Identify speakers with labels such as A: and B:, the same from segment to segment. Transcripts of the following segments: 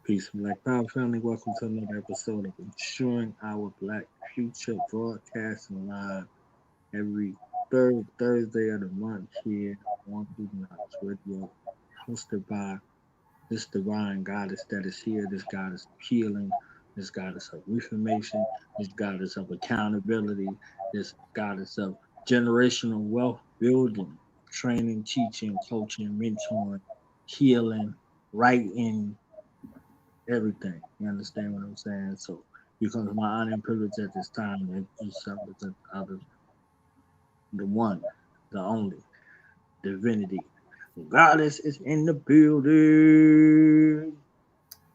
A: Peace and Black Power family. Welcome to another episode of Insuring Our Black Future, broadcasting live every third Thursday of the month here on Goddis Radio, hosted by this divine goddess that is here, this goddess of healing, this goddess of reformation, this goddess of accountability, this goddess of generational wealth building, training, teaching, coaching, mentoring, healing, writing, everything. You understand what I'm saying? So, because my honor and privilege at this time to introduce represent others, the one, the only, divinity. Goddess is in the building.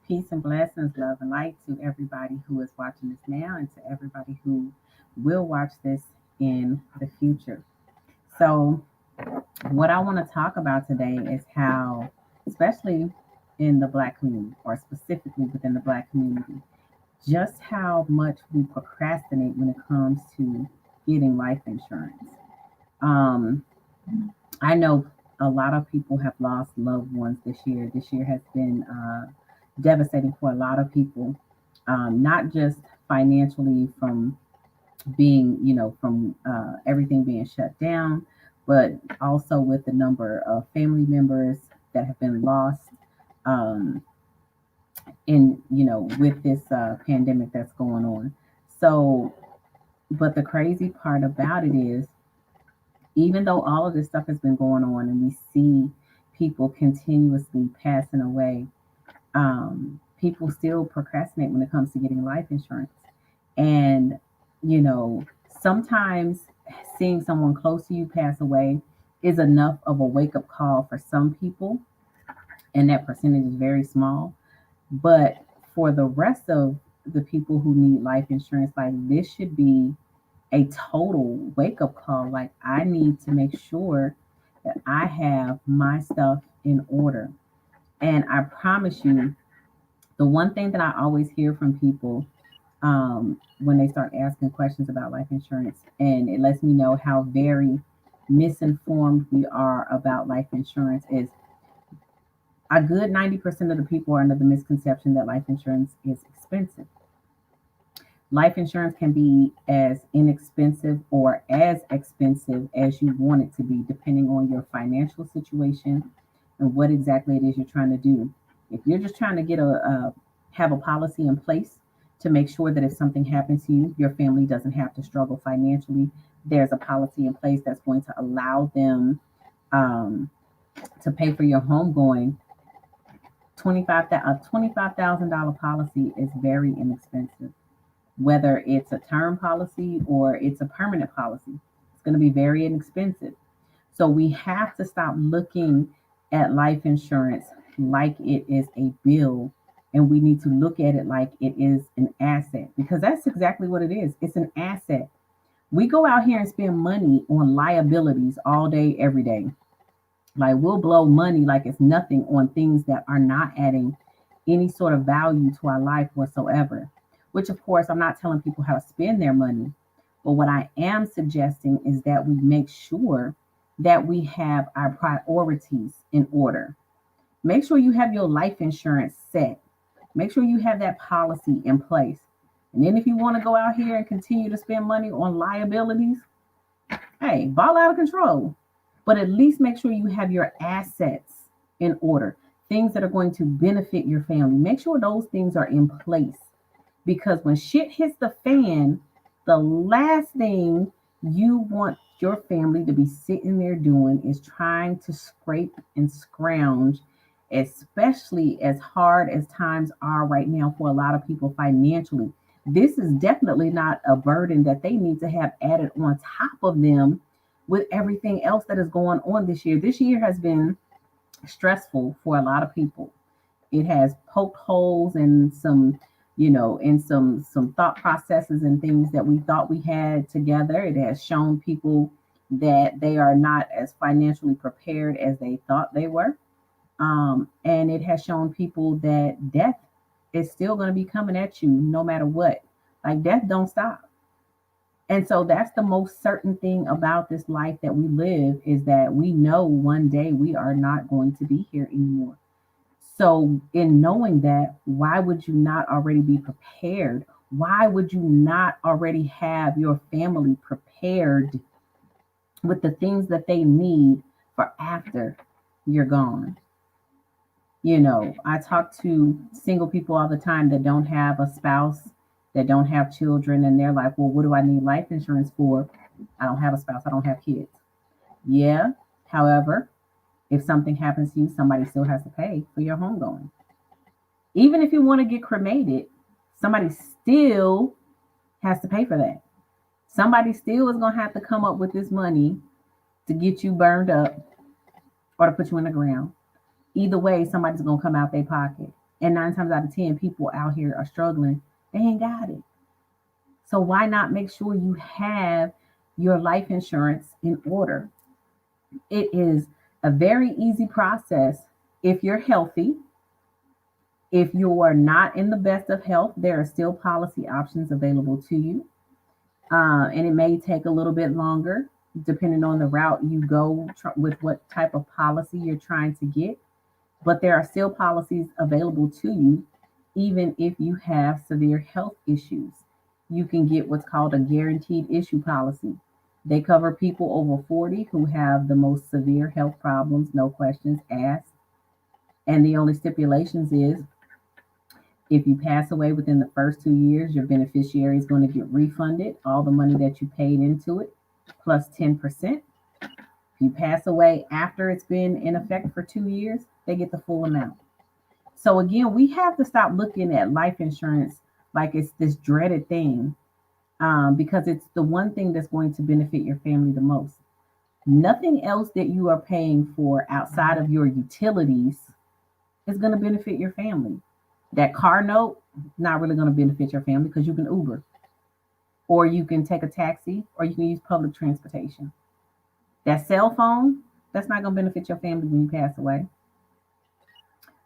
B: Peace and blessings, love and light to everybody who is watching this now and to everybody who will watch this in the future. So, what I want to talk about today is how, especially in the Black community, or specifically within the Black community, just how much we procrastinate when it comes to getting life insurance. Um, I know a lot of people have lost loved ones this year. This year has been devastating for a lot of people, not just financially from being, from everything being shut down, but also with the number of family members that have been lost um, with this pandemic that's going on. So, but the crazy part about it is, even though all of this stuff has been going on and we see people continuously passing away, people still procrastinate when it comes to getting life insurance. And, you know, sometimes seeing someone close to you pass away is enough of a wake up call for some people, and that percentage is very small. But for the rest of the people who need life insurance, like this should be a total wake up call. Like, I need to make sure that I have my stuff in order. And I promise you, the one thing that I always hear from people when they start asking questions about life insurance, and it lets me know how very misinformed we are about life insurance, is a good 90% of the people are under the misconception that life insurance is expensive. Life insurance can be as inexpensive or as expensive as you want it to be, depending on your financial situation and what exactly it is you're trying to do. If you're just trying to have a policy in place to make sure that if something happens to you, your family doesn't have to struggle financially, there's a policy in place that's going to allow them um, to pay for your home going. $25,000 policy is very inexpensive, whether it's a term policy or it's a permanent policy. It's going to be very inexpensive. So we have to stop looking at life insurance like it is a bill, and we need to look at it like it is an asset, because that's exactly what it is. It's an asset. We go out here and spend money on liabilities all day, every day. Like, we'll blow money like it's nothing on things that are not adding any sort of value to our life whatsoever. Which, of course, I'm not telling people how to spend their money. But what I am suggesting is that we make sure that we have our priorities in order. Make sure you have your life insurance set. Make sure you have that policy in place. And then if you want to go out here and continue to spend money on liabilities, hey, ball out of control. But at least make sure you have your assets in order. Things that are going to benefit your family. Make sure those things are in place. Because when shit hits the fan, the last thing you want your family to be sitting there doing is trying to scrape and scrounge, especially as hard as times are right now for a lot of people financially. This is definitely not a burden that they need to have added on top of them with everything else that is going on this year. This year has been stressful for a lot of people. It has poked holes in some thought processes and things that we thought we had together. It has shown people that they are not as financially prepared as they thought they were. And it has shown people that death is still going to be coming at you no matter what. Like, death don't stop. And so that's the most certain thing about this life that we live, is that we know one day we are not going to be here anymore. So, in knowing that, why would you not already be prepared? Why would you not already have your family prepared with the things that they need for after you're gone? I talk to single people all the time that don't have a spouse, that don't have children, and they're like, well, what do I need life insurance for? I don't have a spouse, I don't have kids. Yeah. However, if something happens to you, somebody still has to pay for your homegoing. Even if you want to get cremated, somebody still has to pay for that. Somebody still is going to have to come up with this money to get you burned up or to put you in the ground. Either way, somebody's going to come out their pocket. And 9 times out of 10, people out here are struggling. They ain't got it. So why not make sure you have your life insurance in order? It is a very easy process if you're healthy. If you are not in the best of health, there are still policy options available to you. And it may take a little bit longer depending on the route you go with what type of policy you're trying to get. But there are still policies available to you, even if you have severe health issues. You can get what's called a guaranteed issue policy. They cover people over 40 who have the most severe health problems, no questions asked. And the only stipulations is if you pass away within the first 2 years, your beneficiary is going to get refunded all the money that you paid into it, plus 10%. If you pass away after it's been in effect for 2 years, they get the full amount. So again, we have to stop looking at life insurance like it's this dreaded thing, because it's the one thing that's going to benefit your family the most. Nothing else that you are paying for outside of your utilities is going to benefit your family. That car note, not really going to benefit your family because you can Uber or you can take a taxi or you can use public transportation. That cell phone, that's not going to benefit your family when you pass away.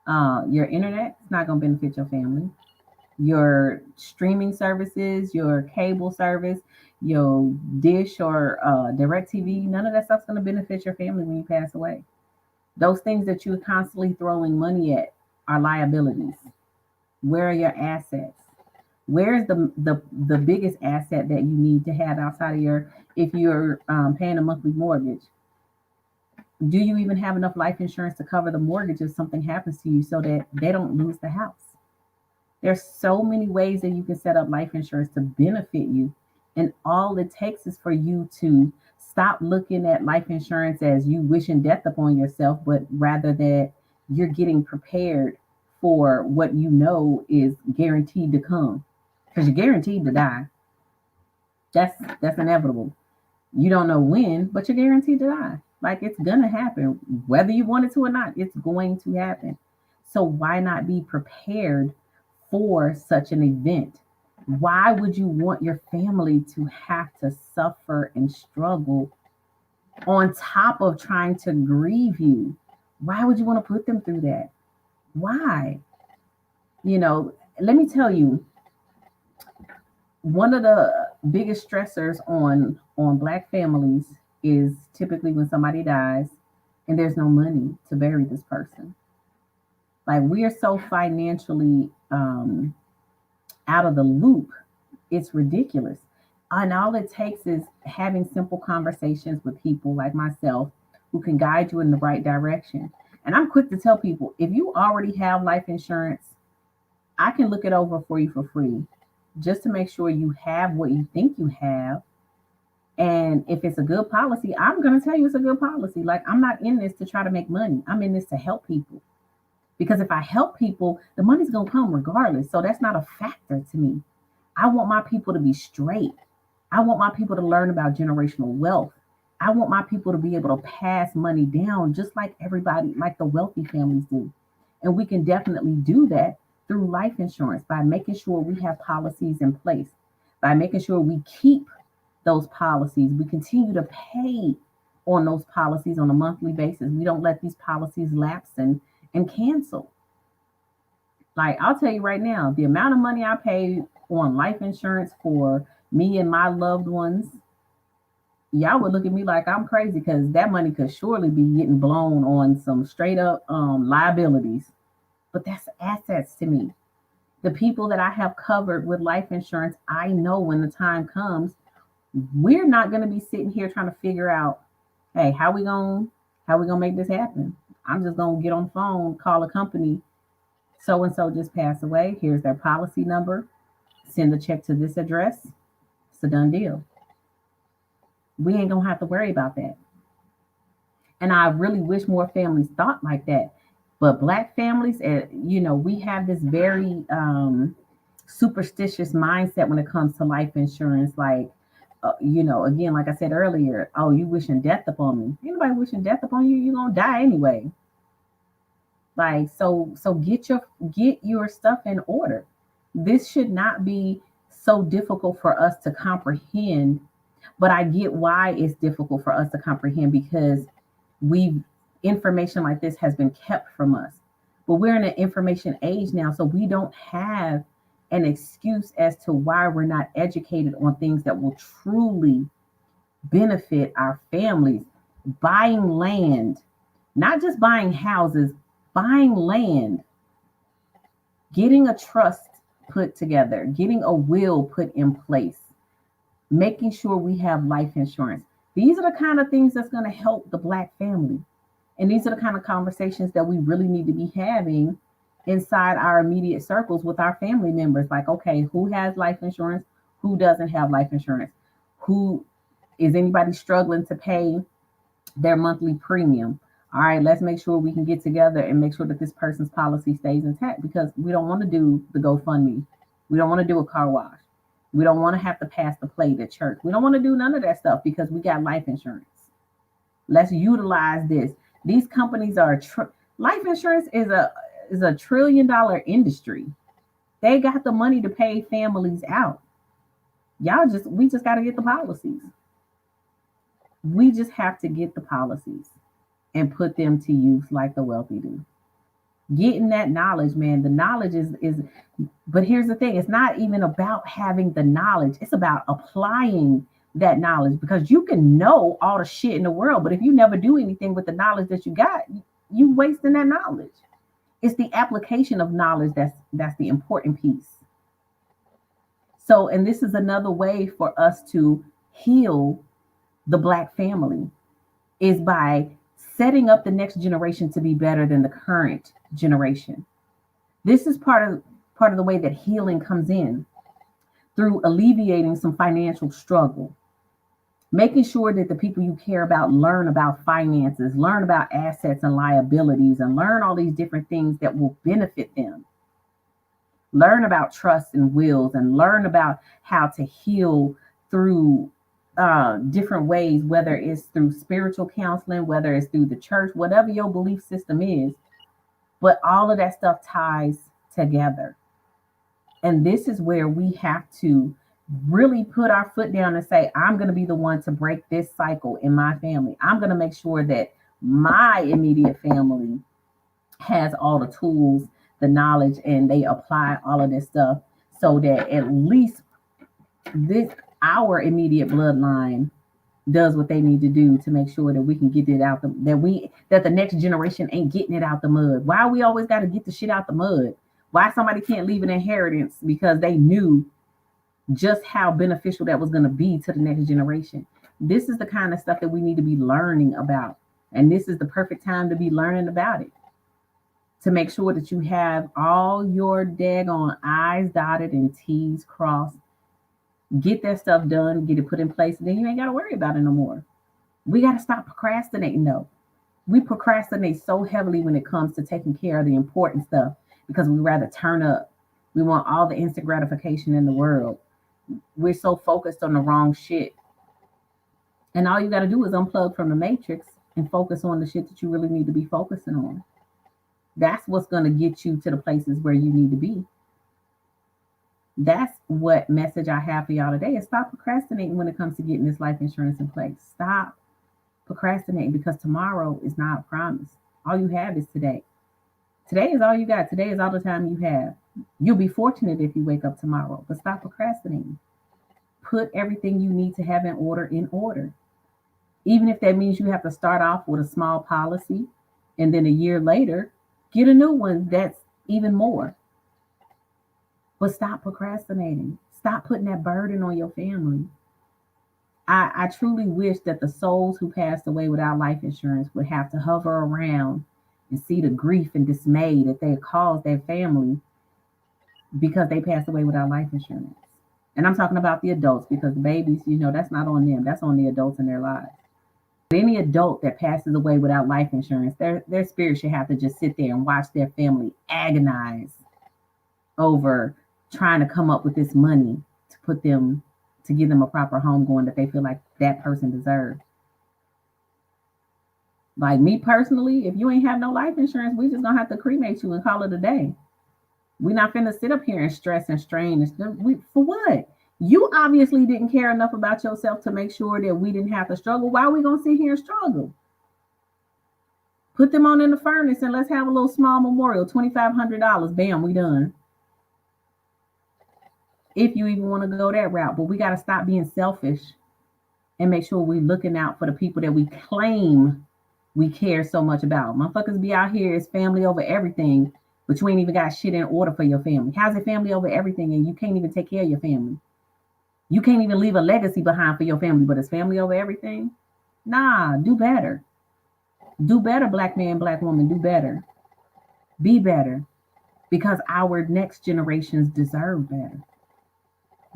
B: Your internet is not going to benefit your family. Your streaming services, your cable service, your dish or direct TV, none of that stuff's going to benefit your family when you pass away. Those things that you're constantly throwing money at are liabilities. Where are your assets? Where is the biggest asset that you need to have outside of your, if you're paying a monthly mortgage? Do you even have enough life insurance to cover the mortgage if something happens to you so that they don't lose the house? There's so many ways that you can set up life insurance to benefit you. And all it takes is for you to stop looking at life insurance as you wishing death upon yourself, but rather that you're getting prepared for what you know is guaranteed to come. Because you're guaranteed to die. That's inevitable. You don't know when, but you're guaranteed to die. Like it's gonna happen, whether you want it to or not. It's going to happen. So why not be prepared for such an event? Why would you want your family to have to suffer and struggle on top of trying to grieve you? Why would you want to put them through that? Why? Let me tell you, one of the biggest stressors on black families is typically when somebody dies and there's no money to bury this person. Like we are so financially out of the loop, it's ridiculous. And all it takes is having simple conversations with people like myself who can guide you in the right direction. And I'm quick to tell people, if you already have life insurance, I can look it over for you for free just to make sure you have what you think you have. And if it's a good policy, I'm going to tell you it's a good policy. Like, I'm not in this to try to make money, I'm in this to help people. Because if I help people, the money's going to come regardless. So that's not a factor to me. I want my people to be straight. I want my people to learn about generational wealth. I want my people to be able to pass money down just like everybody, like the wealthy families do. And we can definitely do that through life insurance by making sure we have policies in place, by making sure we keep those policies. We continue to pay on those policies on a monthly basis. We don't let these policies lapse and cancel. Like, I'll tell you right now, the amount of money I pay on life insurance for me and my loved ones, y'all would look at me like I'm crazy because that money could surely be getting blown on some straight up liabilities. but that's assets to me. The people that I have covered with life insurance, I know when the time comes, we're not going to be sitting here trying to figure out, hey, how we gonna make this happen? I'm just gonna get on the phone, call a company, so and so just passed away. Here's their policy number. Send the check to this address. It's a done deal. We ain't gonna have to worry about that. And I really wish more families thought like that. But black families, we have this very superstitious mindset when it comes to life insurance. Like, again, like I said earlier, oh, you wishing death upon me. Anybody wishing death upon you, you're gonna die anyway. Like, so get your stuff in order. This should not be so difficult for us to comprehend, but I get why it's difficult for us to comprehend because we information like this has been kept from us. But we're in an information age now, so we don't have an excuse as to why we're not educated on things that will truly benefit our families. Buying land, not just buying houses, buying land, getting a trust put together, getting a will put in place, making sure we have life insurance. These are the kind of things that's going to help the black family. And these are the kind of conversations that we really need to be having inside our immediate circles with our family members. Like, okay, who has life insurance? Who doesn't have life insurance? Who is anybody struggling to pay their monthly premium? All right, let's make sure we can get together and make sure that this person's policy stays intact because we don't want to do the GoFundMe. We don't want to do a car wash. We don't want to have to pass the plate at church. We don't want to do none of that stuff because we got life insurance. Let's utilize this. These companies are life insurance is a $1 trillion industry. They got the money to pay families out. We just got to get the policies. We just have to get the policies and put them to use like the wealthy do. Getting that knowledge, man. The knowledge is but here's the thing, it's not even about having the knowledge, it's about applying that knowledge because you can know all the shit in the world, but if you never do anything with the knowledge that you got, you wasting that knowledge. It's the application of knowledge that's the important piece. So, and this is another way for us to heal the black family is by setting up the next generation to be better than the current generation. This is part of the way that healing comes in through alleviating some financial struggle, making sure that the people you care about learn about finances, learn about assets and liabilities, and learn all these different things that will benefit them. Learn about trust and wills, and learn about how to heal through different ways, whether it's through spiritual counseling, whether it's through the church, whatever your belief system is. But all of that stuff ties together. And this is where we have to really put our foot down and say, I'm going to be the one to break this cycle in my family. I'm going to make sure that my immediate family has all the tools, the knowledge, and they apply all of this stuff so that at least this our immediate bloodline does what they need to do to make sure that we can get it out that the next generation ain't getting it out the mud. Why we always got to get the shit out the mud? Why somebody can't leave an inheritance because they knew just how beneficial that was going to be to the next generation. This is the kind of stuff that we need to be learning about. And this is the perfect time to be learning about it. To make sure that you have all your daggone I's dotted and T's crossed. Get that stuff done, get it put in place, and then you ain't got to worry about it no more. We got to stop procrastinating though. We procrastinate so heavily when it comes to taking care of the important stuff because we rather turn up. We want all the instant gratification in the world. We're so focused on the wrong shit. And all you got to do is unplug from the matrix and focus on the shit that you really need to be focusing on. That's what's going to get you to the places where you need to be. That's what message I have for y'all today is stop procrastinating when it comes to getting this life insurance in place. Stop procrastinating because tomorrow is not promised. All you have is today. Today is all you got. Today is all the time you have. You'll be fortunate if you wake up tomorrow, but stop procrastinating. Put everything you need to have in order in order. Even if that means you have to start off with a small policy and then a year later, get a new one that's even more. But stop procrastinating. Stop putting that burden on your family. I truly wish that the souls who passed away without life insurance would have to hover around and see the grief and dismay that they caused their family because they passed away without life insurance. And I'm talking about the adults because the babies, that's not on them. That's on the adults in their lives. Any adult that passes away without life insurance, their spirit should have to just sit there and watch their family agonize over trying to come up with this money to put them to give them a proper home going that they feel like that person deserves. Like me personally, if you ain't have no life insurance, we just gonna have to cremate you and call it a day. We're not finna sit up here and stress and strain and for what? You obviously didn't care enough about yourself to make sure that we didn't have to struggle. Why are we gonna sit here and struggle? Put them on in the furnace and let's have a little small memorial. $2,500. Bam, we done. If you even want to go that route, but we got to stop being selfish and make sure we're looking out for the people that we claim we care so much about. Motherfuckers be out here as family over everything, but you ain't even got shit in order for your family. How's it family over everything and you can't even take care of your family? You can't even leave a legacy behind for your family, but it's family over everything? Nah, do better. Do better, black man, black woman, do better. Be better because our next generations deserve better.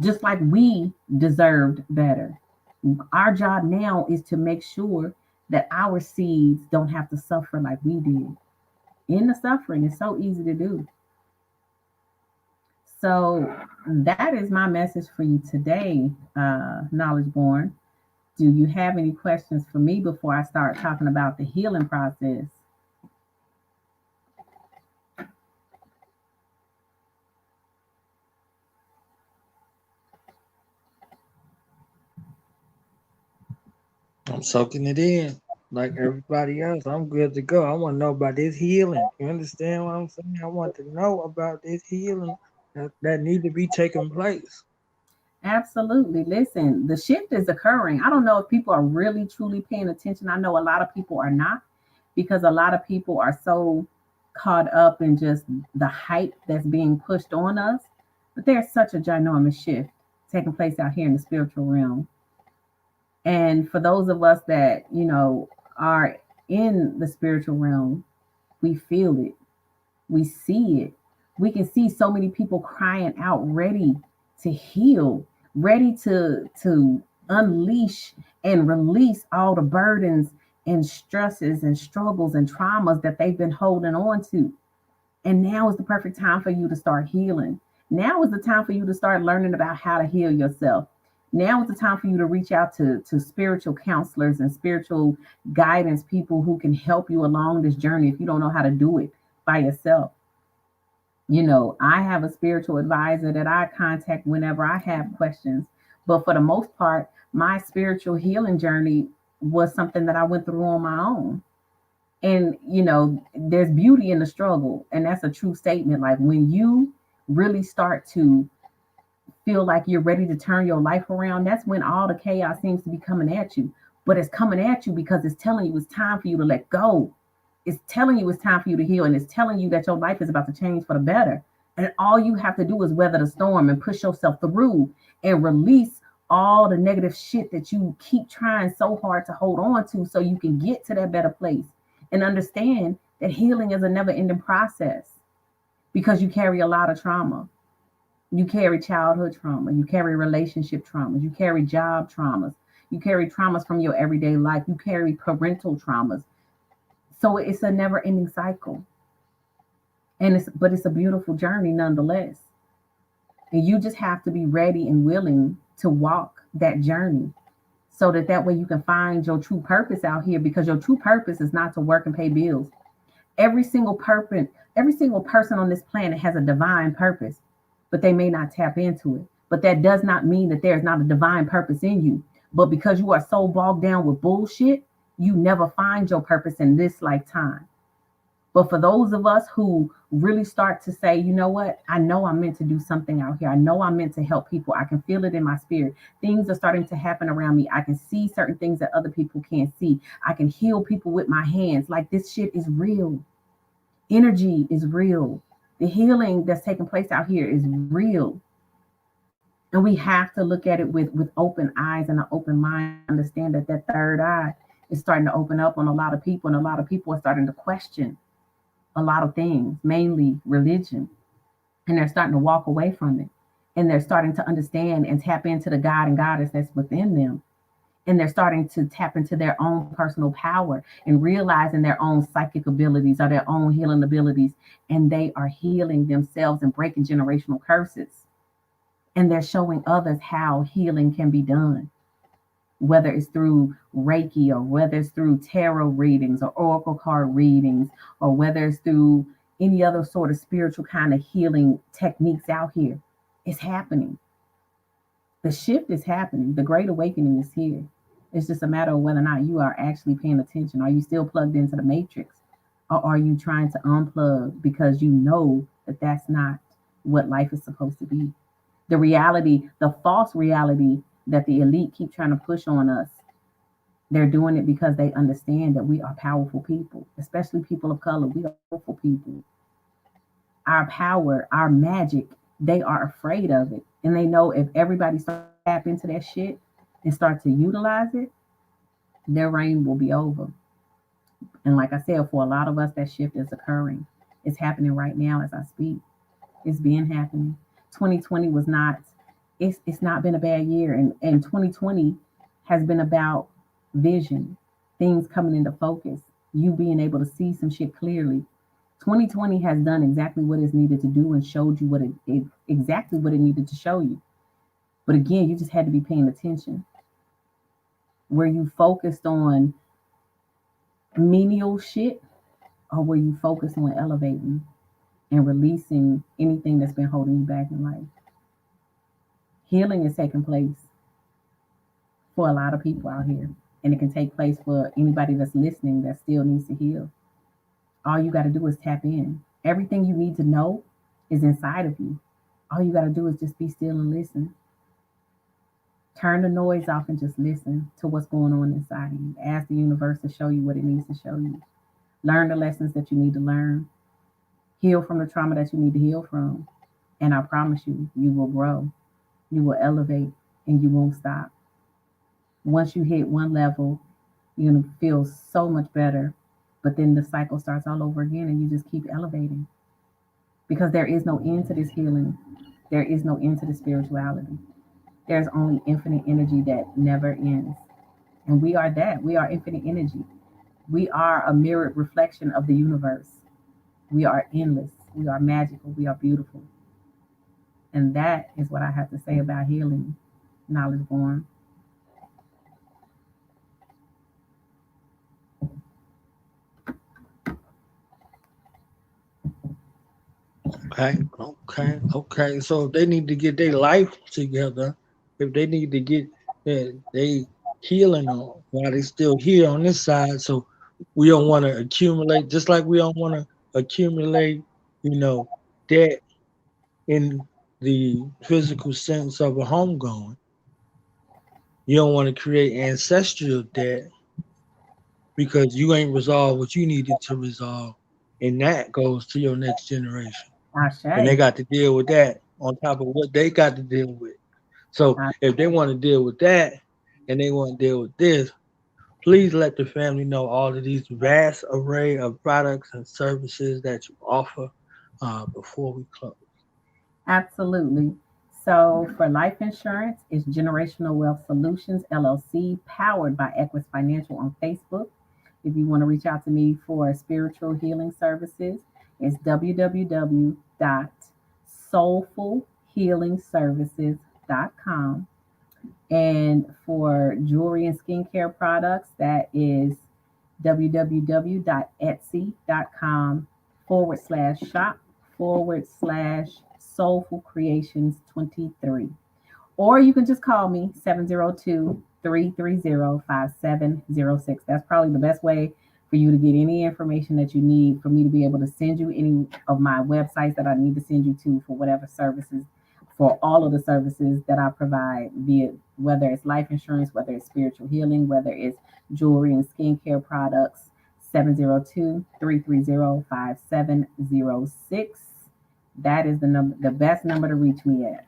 B: Just like we deserved better. Our job now is to make sure that our seeds don't have to suffer like we did. In the suffering, it's so easy to do. So that is my message for you today, Knowledge Born. Do you have any questions for me before I start talking about the healing process?
A: I'm soaking it in like everybody else. I'm good to go. I want to know about this healing. You understand what I'm saying? I want to know about this healing that need to be taking place.
B: Absolutely. Listen, the shift is occurring. I don't know if people are really truly paying attention. I know a lot of people are not because a lot of people are so caught up in just the hype that's being pushed on us. But there's such a ginormous shift taking place out here in the spiritual realm. And for those of us that, are in the spiritual realm, we feel it. We see it. We can see so many people crying out, ready to heal, ready to unleash and release all the burdens and stresses and struggles and traumas that they've been holding on to. And now is the perfect time for you to start healing. Now is the time for you to start learning about how to heal yourself. Now is the time for you to reach out to spiritual counselors and spiritual guidance people who can help you along this journey if you don't know how to do it by yourself. I have a spiritual advisor that I contact whenever I have questions. But for the most part, my spiritual healing journey was something that I went through on my own. And, there's beauty in the struggle. And that's a true statement. Like when you really start to feel like you're ready to turn your life around, that's when all the chaos seems to be coming at you. But it's coming at you because it's telling you it's time for you to let go. It's telling you it's time for you to heal, and it's telling you that your life is about to change for the better. And all you have to do is weather the storm and push yourself through and release all the negative shit that you keep trying so hard to hold on to so you can get to that better place and understand that healing is a never ending process because you carry a lot of trauma. You carry childhood trauma, you carry relationship traumas, you carry job traumas, you carry traumas from your everyday life, you carry parental traumas. So it's a never ending cycle. But it's a beautiful journey nonetheless. And you just have to be ready and willing to walk that journey so that way you can find your true purpose out here because your true purpose is not to work and pay bills. Every single person on this planet has a divine purpose, but they may not tap into it. But that does not mean that there's not a divine purpose in you. But because you are so bogged down with bullshit, you never find your purpose in this lifetime. But for those of us who really start to say, you know what, I know I'm meant to do something out here. I know I'm meant to help people. I can feel it in my spirit. Things are starting to happen around me. I can see certain things that other people can't see. I can heal people with my hands. Like this shit is real. Energy is real. The healing that's taking place out here is real. And we have to look at it with open eyes and an open mind and understand that that third eye is starting to open up on a lot of people. And a lot of people are starting to question a lot of things, mainly religion. And they're starting to walk away from it. And they're starting to understand and tap into the God and goddess that's within them. And they're starting to tap into their own personal power and realizing their own psychic abilities or their own healing abilities. And they are healing themselves and breaking generational curses. And they're showing others how healing can be done, whether it's through Reiki or whether it's through tarot readings or oracle card readings or whether it's through any other sort of spiritual kind of healing techniques out here. It's happening. The shift is happening. The great awakening is here. It's just a matter of whether or not you are actually paying attention. Are you still plugged into the matrix? Or are you trying to unplug because you know that that's not what life is supposed to be? The reality, the false reality that the elite keep trying to push on us, they're doing it because they understand that we are powerful people, especially people of color. We are powerful people. Our power, our magic, they are afraid of it. And they know if everybody starts to tap into that shit and start to utilize it, their reign will be over. And like I said, for a lot of us, that shift is occurring. It's happening right now as I speak. It's been happening. 2020 was not, it's not been a bad year. And 2020 has been about vision, things coming into focus, you being able to see some shit clearly. 2020 has done exactly what it's needed to do and showed you what it exactly what it needed to show you. But again, you just had to be paying attention. Were you focused on menial shit or were you focused on elevating and releasing anything that's been holding you back in life? Healing is taking place for a lot of people out here. And it can take place for anybody that's listening that still needs to heal. All you got to do is tap in. Everything you need to know is inside of you. All you got to do is just be still and listen. Turn the noise off and just listen to what's going on inside of you. Ask the universe to show you what it needs to show you. Learn the lessons that you need to learn. Heal from the trauma that you need to heal from. And I promise you, you will grow, you will elevate, and you won't stop. Once you hit one level, you're going to feel so much better. But then the cycle starts all over again, and you just keep elevating because there is no end to this healing. There is no end to the spirituality. There's only infinite energy that never ends. And we are that. We are infinite energy. We are a mirrored reflection of the universe. We are endless. We are magical. We are beautiful. And that is what I have to say about healing, knowledge born.
A: Okay, okay. So if they need to get their life together, if they need to get they healing on while they still here on this side, so we don't want to accumulate, just like we don't want to accumulate, you know, debt in the physical sense of a home going. You don't want to create ancestral debt because you ain't resolved what you needed to resolve, and that goes to your next generation. And they
B: Ashe.
A: got to deal with that on top of what they got to deal with. So if they want to deal with that and they want to deal with this, please let the family know all of these vast array of products and services that you offer before we close.
B: Absolutely. So for life insurance, it's Generational Wealth Solutions LLC, powered by Equus Financial on Facebook. If you want to reach out to me for spiritual healing services, it's www.soulfulhealingservices.com. And for jewelry and skincare products, that is www.etsy.com/shop /soulful creations 23. Or you can just call me 702-330-5706. That's probably the best way for you to get any information that you need for me to be able to send you any of my websites that I need to send you to for whatever services, for all of the services that I provide, be it whether it's life insurance, whether it's spiritual healing, whether it's jewelry and skincare products. 702-330-5706. That is the best number to reach me at.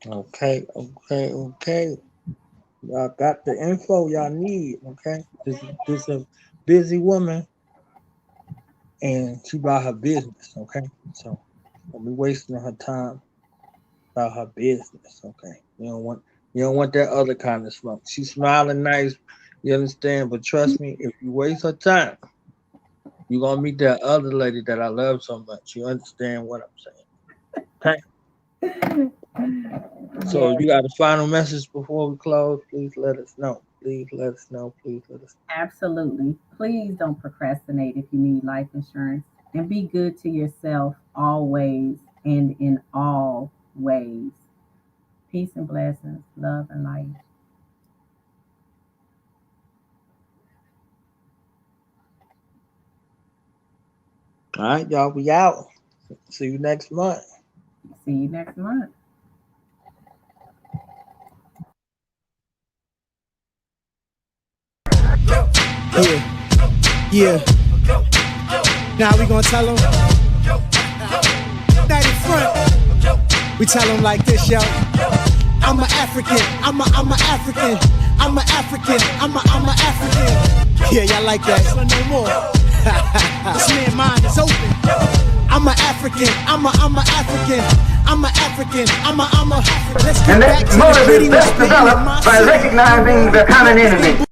A: Okay, okay, okay. Y'all got the info y'all need. Okay, this a busy woman, and she about her business. Okay, so don't be wasting her time about her business. Okay, you don't want that other kind of smoke. She's smiling nice, you understand? But trust me, if you waste her time, you're gonna meet that other lady that I love so much. You understand what I'm saying? Okay. So
B: Yes,
A: you got a final message before we close. Please let us know. Please let us know. Please let us
B: absolutely. Please don't procrastinate if you need life insurance. And be good to yourself always and in all ways. Peace and blessings, love and light.
A: know. All right, y'all. We out. See you next month.
B: See you next month.
C: Yeah, yeah. Now we gonna tell them. Night in front. We tell them like this, yo. I'm a African. I'm a African. I'm a African. I'm a African. Yeah, y'all like that? No more. This man mind is open. I'm a African. I'm a African. I'm a African. I'm a. Let's get
D: And
C: back
D: that
C: to the
D: motive
C: gritty
D: is best developed by recognizing the common enemy.